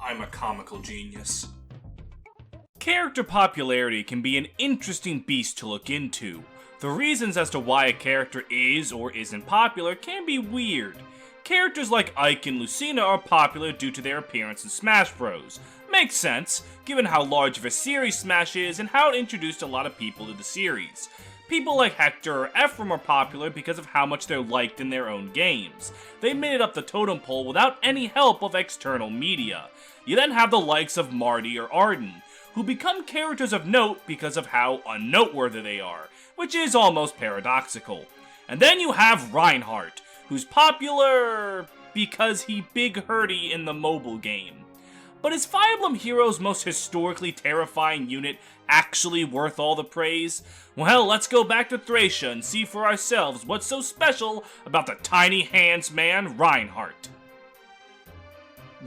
I'm a comical genius. Character popularity can be an interesting beast to look into. The reasons as to why a character is or isn't popular can be weird. Characters like Ike and Lucina are popular due to their appearance in Smash Bros. Makes sense, given how large of a series Smash is and how it introduced a lot of people to the series. People like Hector or Ephraim are popular because of how much they're liked in their own games. They made it up the totem pole without any help of external media. You then have the likes of Marty or Arden, who become characters of note because of how unnoteworthy they are, which is almost paradoxical. And then you have Reinhardt, who's popular because he big hurdy in the mobile game. But is Fire Emblem Heroes' most historically terrifying unit actually worth all the praise? Well, let's go back to Thracia and see for ourselves what's so special about the tiny hands man, Reinhardt.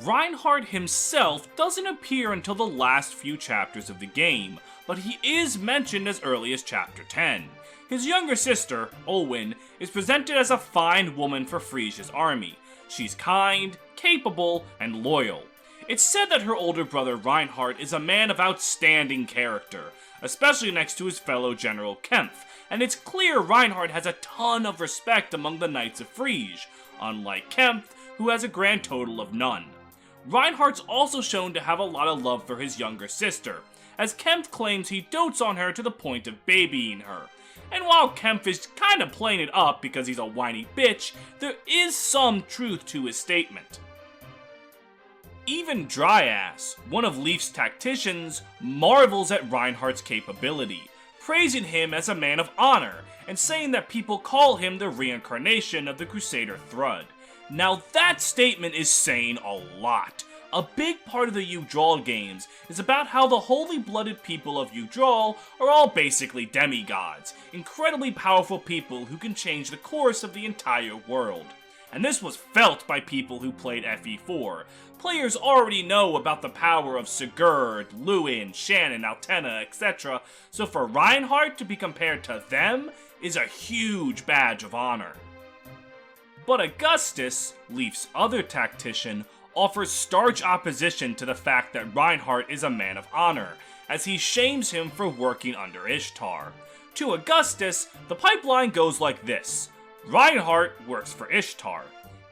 Reinhardt himself doesn't appear until the last few chapters of the game, but he is mentioned as early as chapter 10. His younger sister, Olwen, is presented as a fine woman for Frisia's army. She's kind, capable, and loyal. It's said that her older brother Reinhardt is a man of outstanding character, especially next to his fellow General Kempf, and it's clear Reinhardt has a ton of respect among the Knights of Frisia, unlike Kempf, who has a grand total of none. Reinhardt's also shown to have a lot of love for his younger sister, as Kempf claims he dotes on her to the point of babying her. And while Kempf is kinda playing it up because he's a whiny bitch, there is some truth to his statement. Even Dryas, one of Leaf's tacticians, marvels at Reinhardt's capability, praising him as a man of honor, and saying that people call him the reincarnation of the Crusader Thrud. Now that statement is saying a lot. A big part of the Yggdrasil games is about how the holy-blooded people of Yggdrasil are all basically demigods, incredibly powerful people who can change the course of the entire world. And this was felt by people who played FE4. Players already know about the power of Sigurd, Lewin, Shannon, Altena, etc., so for Reinhardt to be compared to them is a huge badge of honor. But Augustus, Leaf's other tactician, offers starch opposition to the fact that Reinhardt is a man of honor, as he shames him for working under Ishtar. To Augustus, the pipeline goes like this. Reinhardt works for Ishtar.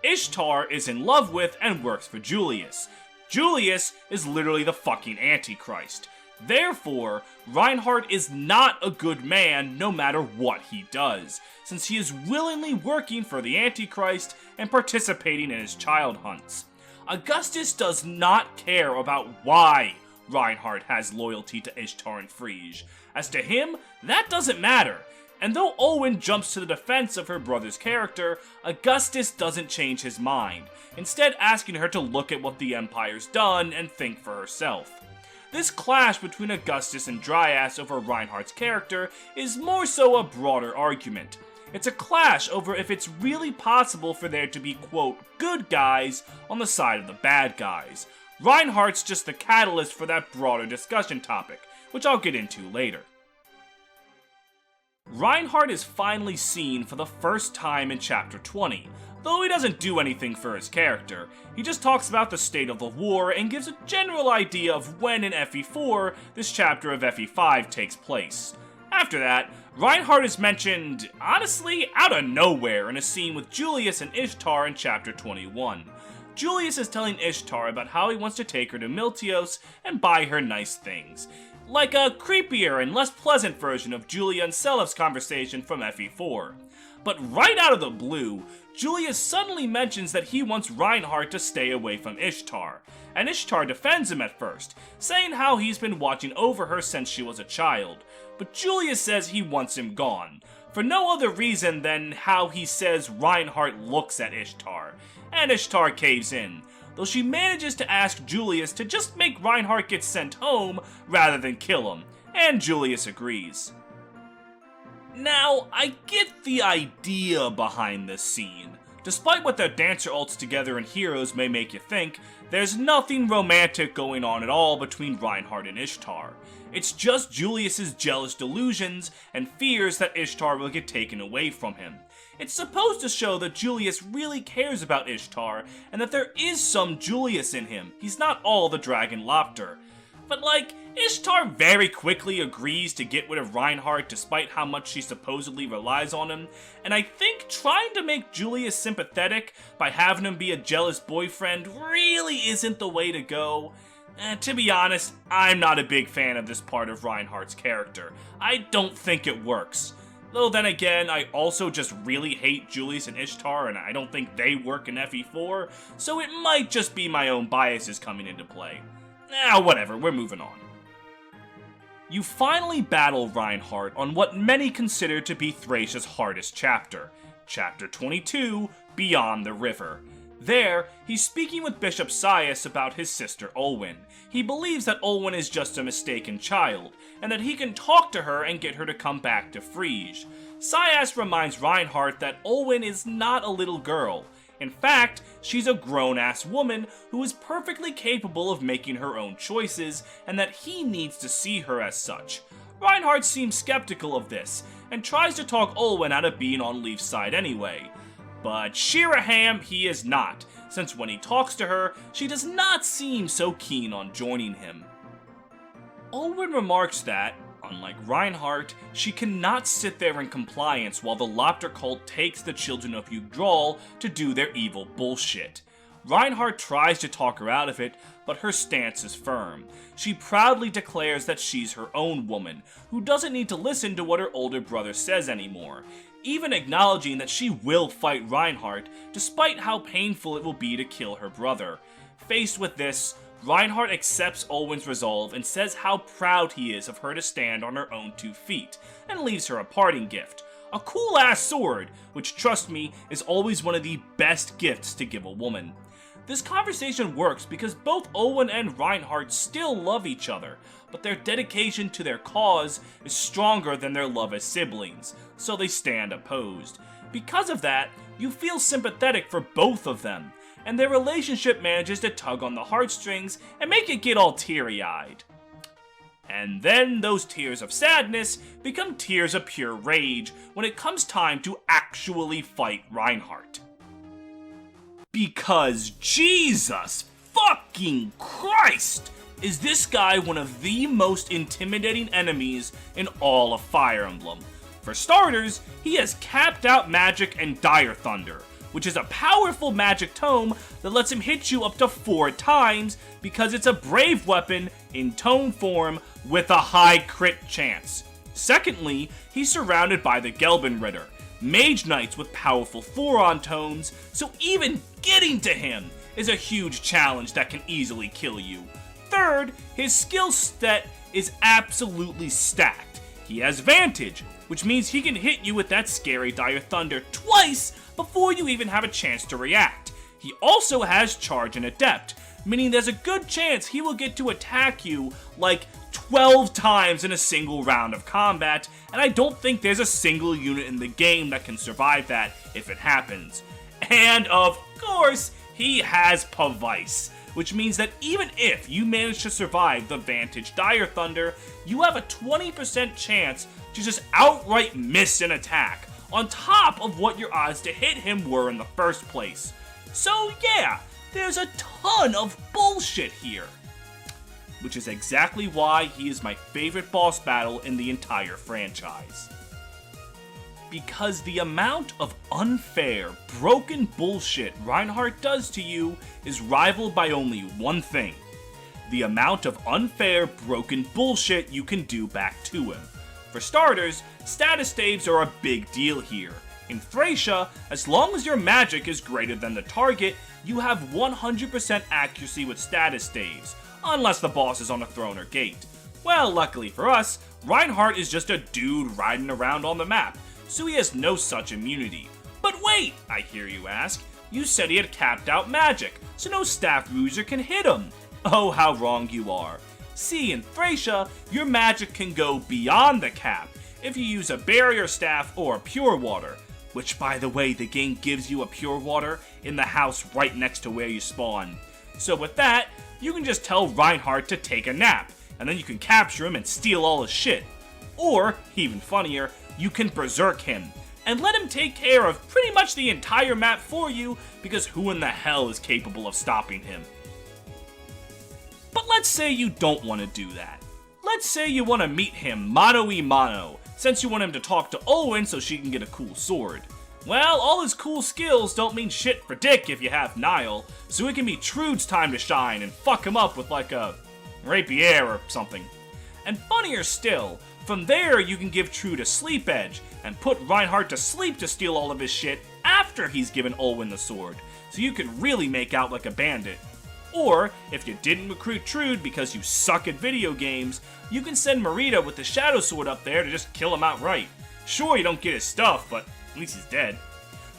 Ishtar is in love with and works for Julius. Julius is literally the fucking Antichrist. Therefore, Reinhardt is not a good man no matter what he does, since he is willingly working for the Antichrist and participating in his child hunts. Augustus does not care about why Reinhardt has loyalty to Ishtar and Frisia. As to him, that doesn't matter. And though Olwen jumps to the defense of her brother's character, Augustus doesn't change his mind, instead asking her to look at what the Empire's done and think for herself. This clash between Augustus and Dryas over Reinhardt's character is more so a broader argument. It's a clash over if it's really possible for there to be, quote, good guys on the side of the bad guys. Reinhardt's just the catalyst for that broader discussion topic, which I'll get into later. Reinhardt is finally seen for the first time in chapter 20, though he doesn't do anything for his character. He just talks about the state of the war and gives a general idea of when in FE4 this chapter of FE5 takes place. After that, Reinhardt is mentioned, honestly, out of nowhere in a scene with Julius and Ishtar in chapter 21. Julius is telling Ishtar about how he wants to take her to Miltios and buy her nice things. Like a creepier and less pleasant version of Julia and Selev's conversation from FE4. But right out of the blue, Julius suddenly mentions that he wants Reinhardt to stay away from Ishtar, and Ishtar defends him at first, saying how he's been watching over her since she was a child, but Julius says he wants him gone, for no other reason than how he says Reinhardt looks at Ishtar, and Ishtar caves in, though she manages to ask Julius to just make Reinhardt get sent home rather than kill him, and Julius agrees. Now, I get the idea behind this scene. Despite what their dancer ults together in Heroes may make you think, there's nothing romantic going on at all between Reinhardt and Ishtar. It's just Julius's jealous delusions and fears that Ishtar will get taken away from him. It's supposed to show that Julius really cares about Ishtar, and that there is some Julius in him. He's not all the Dragon Lopter. But Ishtar very quickly agrees to get rid of Reinhardt despite how much she supposedly relies on him, and I think trying to make Julius sympathetic by having him be a jealous boyfriend really isn't the way to go. To be honest, I'm not a big fan of this part of Reinhardt's character. I don't think it works. Though then again, I also just really hate Julius and Ishtar, and I don't think they work in FE4, so it might just be my own biases coming into play. Whatever, we're moving on. You finally battle Reinhardt on what many consider to be Thracia's hardest chapter, Chapter 22, Beyond the River. There, he's speaking with Bishop Sias about his sister Olwen. He believes that Olwen is just a mistaken child, and that he can talk to her and get her to come back to Frege. Sias reminds Reinhardt that Olwen is not a little girl. In fact, she's a grown-ass woman who is perfectly capable of making her own choices, and that he needs to see her as such. Reinhardt seems skeptical of this, and tries to talk Olwen out of being on Leaf's side anyway. But Shiraham he is not, since when he talks to her, she does not seem so keen on joining him. Olwen remarks that, unlike Reinhardt, she cannot sit there in compliance while the Lopter cult takes the children of Yggdrasil to do their evil bullshit. Reinhardt tries to talk her out of it, but her stance is firm. She proudly declares that she's her own woman, who doesn't need to listen to what her older brother says anymore, even acknowledging that she will fight Reinhardt, despite how painful it will be to kill her brother. Faced with this, Reinhardt accepts Olwen's resolve and says how proud he is of her to stand on her own 2 feet, and leaves her a parting gift. A cool-ass sword, which, trust me, is always one of the best gifts to give a woman. This conversation works because both Olwen and Reinhardt still love each other, but their dedication to their cause is stronger than their love as siblings, so they stand opposed. Because of that, you feel sympathetic for both of them, and their relationship manages to tug on the heartstrings and make it get all teary-eyed. And then those tears of sadness become tears of pure rage when it comes time to actually fight Reinhardt. Because Jesus fucking Christ! Is this guy one of the most intimidating enemies in all of Fire Emblem. For starters, he has capped out magic and Dire Thunder, which is a powerful magic tome that lets him hit you up to 4 times because it's a brave weapon in tome form with a high crit chance. Secondly, he's surrounded by the Gelbenritter, mage knights with powerful Thoron tones, so even getting to him is a huge challenge that can easily kill you. Third, his skill set is absolutely stacked. He has Vantage, which means he can hit you with that scary Dire Thunder twice before you even have a chance to react. He also has Charge and Adept, meaning there's a good chance he will get to attack you 12 times in a single round of combat, and I don't think there's a single unit in the game that can survive that if it happens. And of course, he has Pavice, which means that even if you manage to survive the Vantage Dire Thunder, you have a 20% chance to just outright miss an attack, on top of what your odds to hit him were in the first place. So yeah, there's a ton of bullshit here. Which is exactly why he is my favorite boss battle in the entire franchise. Because the amount of unfair, broken bullshit Reinhardt does to you is rivaled by only one thing: the amount of unfair, broken bullshit you can do back to him. For starters, status staves are a big deal here. In Thracia, as long as your magic is greater than the target, you have 100% accuracy with status staves, unless the boss is on a throne or gate. Well, luckily for us, Reinhardt is just a dude riding around on the map, so he has no such immunity. But wait, I hear you ask, you said he had capped out magic, so no staff user can hit him. Oh, how wrong you are. See, in Thracia, your magic can go beyond the cap if you use a barrier staff or a pure water, which by the way, the game gives you a pure water in the house right next to where you spawn. So with that, you can just tell Reinhardt to take a nap, and then you can capture him and steal all his shit. Or, even funnier, you can berserk him, and let him take care of pretty much the entire map for you, because who in the hell is capable of stopping him? But let's say you don't want to do that. Let's say you want to meet him mano-a-mano, since you want him to talk to Olwen so she can get a cool sword. Well, all his cool skills don't mean shit for Dick if you have Niall, so it can be Trude's time to shine and fuck him up with like a rapier or something. And funnier still, from there you can give Trude a sleep edge and put Reinhardt to sleep to steal all of his shit after he's given Olwen the sword, so you can really make out like a bandit. Or, if you didn't recruit Trude because you suck at video games, you can send Marita with the Shadow Sword up there to just kill him outright. Sure, you don't get his stuff, but at least he's dead.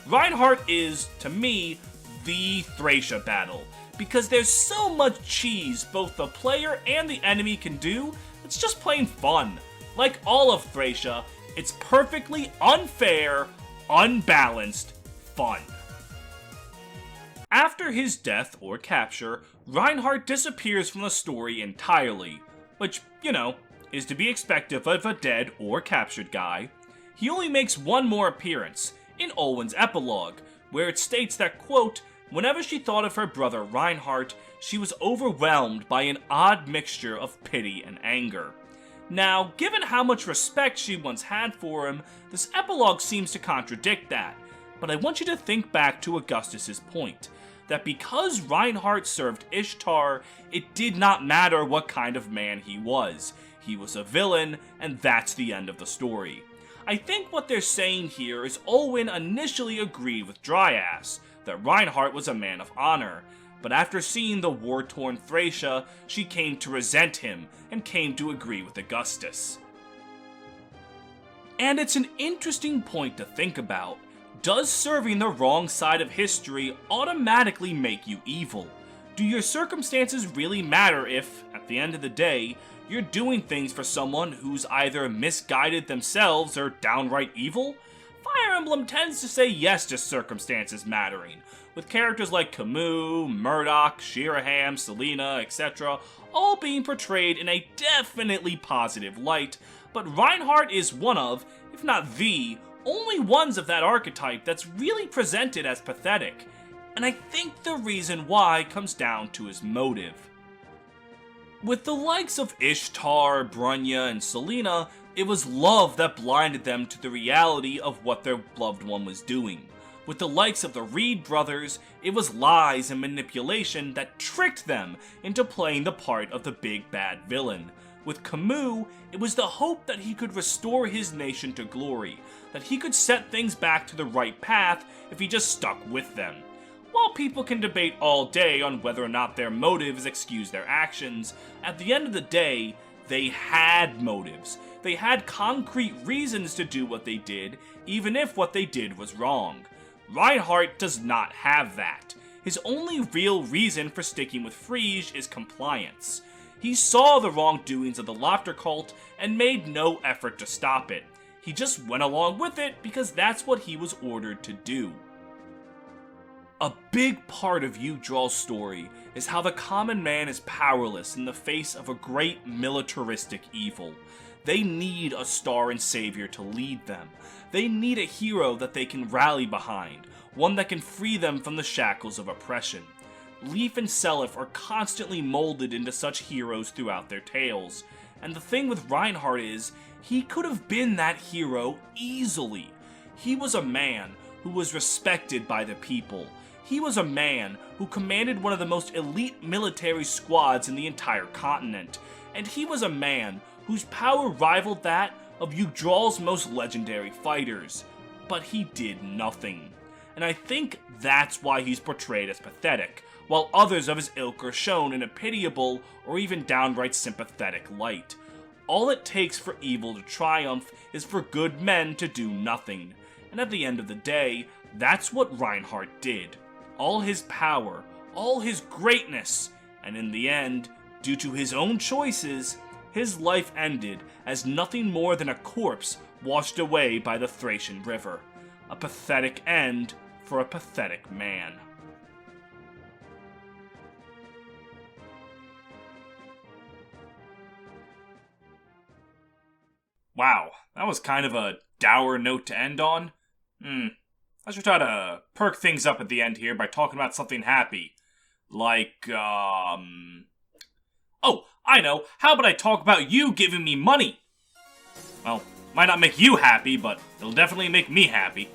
Reinhardt is, to me, the Thracia battle, because there's so much cheese both the player and the enemy can do, it's just plain fun. Like all of Thracia, it's perfectly unfair, unbalanced fun. After his death or capture, Reinhardt disappears from the story entirely, which, you know, is to be expected of a dead or captured guy. He only makes one more appearance, in Olwen's epilogue, where it states that, quote, whenever she thought of her brother Reinhardt, she was overwhelmed by an odd mixture of pity and anger. Now, given how much respect she once had for him, this epilogue seems to contradict that, but I want you to think back to Augustus's point, that because Reinhardt served Ishtar, it did not matter what kind of man he was. He was a villain, and that's the end of the story. I think what they're saying here is Olwen initially agreed with Dryas, that Reinhardt was a man of honor, but after seeing the war-torn Thracia, she came to resent him, and came to agree with Augustus. And it's an interesting point to think about. Does serving the wrong side of history automatically make you evil? Do your circumstances really matter if, at the end of the day, you're doing things for someone who's either misguided themselves or downright evil? Fire Emblem tends to say yes to circumstances mattering, with characters like Camus, Murdoch, Shiraham, Selena, etc. all being portrayed in a definitely positive light, but Reinhardt is one of, if not the, only ones of that archetype that's really presented as pathetic, and I think the reason why comes down to his motive. With the likes of Ishtar, Brunya, and Selena, it was love that blinded them to the reality of what their loved one was doing. With the likes of the Reed brothers, it was lies and manipulation that tricked them into playing the part of the big bad villain. With Camus, it was the hope that he could restore his nation to glory, that he could set things back to the right path if he just stuck with them. While people can debate all day on whether or not their motives excuse their actions, at the end of the day, they had motives. They had concrete reasons to do what they did, even if what they did was wrong. Reinhardt does not have that. His only real reason for sticking with Frege is compliance. He saw the wrongdoings of the Laughter Cult and made no effort to stop it. He just went along with it because that's what he was ordered to do. A big part of Yggdrasil's story is how the common man is powerless in the face of a great militaristic evil. They need a star and savior to lead them. They need a hero that they can rally behind, one that can free them from the shackles of oppression. Leif and Seliph are constantly molded into such heroes throughout their tales, and the thing with Reinhardt is, he could have been that hero easily. He was a man who was respected by the people. He was a man who commanded one of the most elite military squads in the entire continent, and he was a man whose power rivaled that of Yggdrasil's most legendary fighters. But he did nothing. And I think that's why he's portrayed as pathetic, while others of his ilk are shown in a pitiable or even downright sympathetic light. All it takes for evil to triumph is for good men to do nothing. And at the end of the day, that's what Reinhardt did. All his power, all his greatness, and in the end, due to his own choices, his life ended as nothing more than a corpse washed away by the Thracian River. A pathetic end for a pathetic man. Wow, that was kind of a dour note to end on. I should try to perk things up at the end here by talking about something happy. Like, Oh, I know. How about I talk about you giving me money? Well, might not make you happy, but it'll definitely make me happy.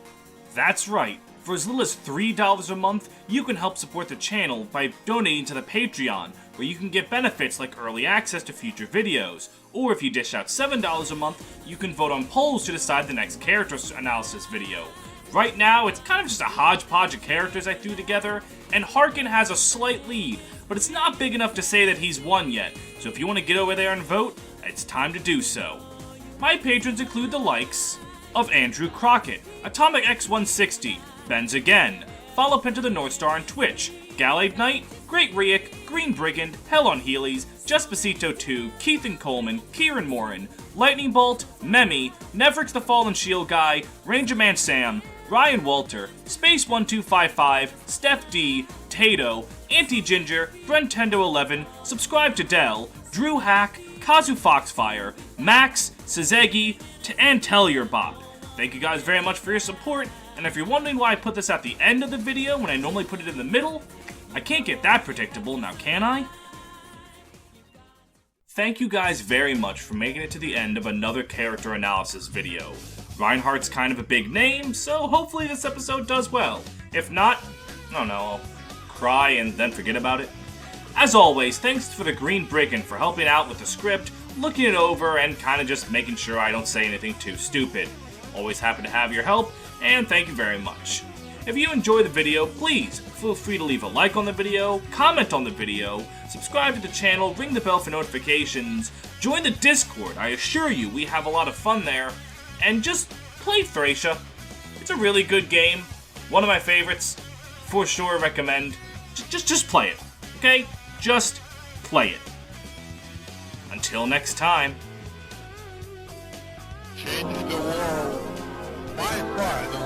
That's right. For as little as $3 a month, you can help support the channel by donating to the Patreon, where you can get benefits like early access to future videos. Or if you dish out $7 a month, you can vote on polls to decide the next character analysis video. Right now, it's kind of just a hodgepodge of characters I threw together, and Harkin has a slight lead, but it's not big enough to say that he's won yet, so if you want to get over there and vote, it's time to do so. My patrons include the likes of Andrew Crockett, Atomic X160, Benz Again, Follow Pinto the North Star on Twitch, Gallade Knight, Great Riek, Green Brigand, Hell on Heelys, Justbacito 2, Keith and Coleman, Kieran Morin, Lightning Bolt, Memi, Nevrix the Fallen Shield Guy, Ranger Man Sam, Ryan Walter, Space1255, Steph D, Tato, Anti-Ginger, Brentendo11, Subscribe to Dell, Drew Hack, Kazu Foxfire, Max, Sazegi, and Tellerbot. Thank you guys very much for your support, and if you're wondering why I put this at the end of the video when I normally put it in the middle, I can't get that predictable now, can I? Thank you guys very much for making it to the end of another character analysis video. Reinhardt's kind of a big name, so hopefully this episode does well. If not, I don't know, I'll cry and then forget about it. As always, thanks for the Green Brigand for helping out with the script, looking it over, and kind of just making sure I don't say anything too stupid. Always happy to have your help, and thank you very much. If you enjoyed the video, please feel free to leave a like on the video, comment on the video, subscribe to the channel, ring the bell for notifications, join the Discord. I assure you we have a lot of fun there, and just play Thracia. It's a really good game, one of my favorites, for sure recommend. Just play it, okay? Just play it. Until next time. Change the world. My pride.